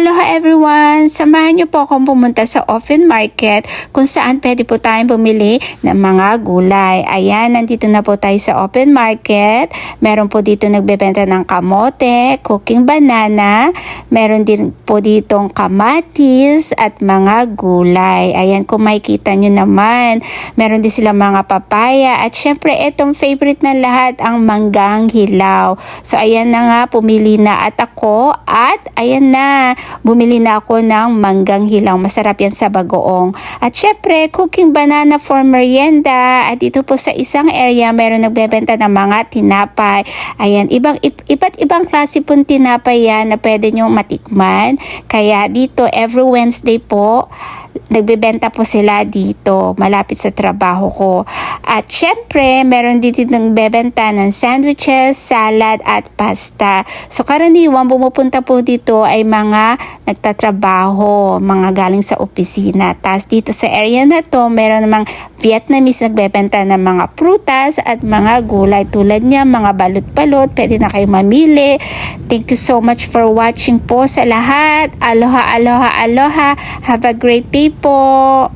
Aloha everyone! Samahan niyo po akong pumunta sa open market kung saan pwede po tayong bumili ng mga gulay. Ayan, nandito na po tayo sa open market. Meron po dito nagbebenta ng kamote, cooking banana. Meron din po ditong kamatis at mga gulay. Ayan, kung makikita nyo naman. Meron din sila mga papaya. At syempre, itong favorite na lahat, ang manggang hilaw. So, ayan na nga, pumili na at ako. At ayan na, bumili na ako ng manggang hilaw. Masarap yan sa bagoong. At syempre, cooking banana for merienda. At dito po sa isang area, meron nagbebenta ng mga tinapay. Ayan, iba't ibang klase pong tinapay yan na pwede nyo matikman. Kaya dito, every Wednesday po, nagbebenta po sila dito, malapit sa trabaho ko. At syempre, meron dito nagbebenta ng sandwiches, salad, at pasta. So, karaniwang bumupunta po dito ay mga nagtatrabaho, mga galing sa opisina. Tapos dito sa area na to, meron namang Vietnamese nagbebenta ng mga prutas at mga gulay. Tulad niya, mga balot-balot, pwede na kayo mamili. Thank you so much for watching po sa lahat. Aloha, aloha, aloha. Have a great day po.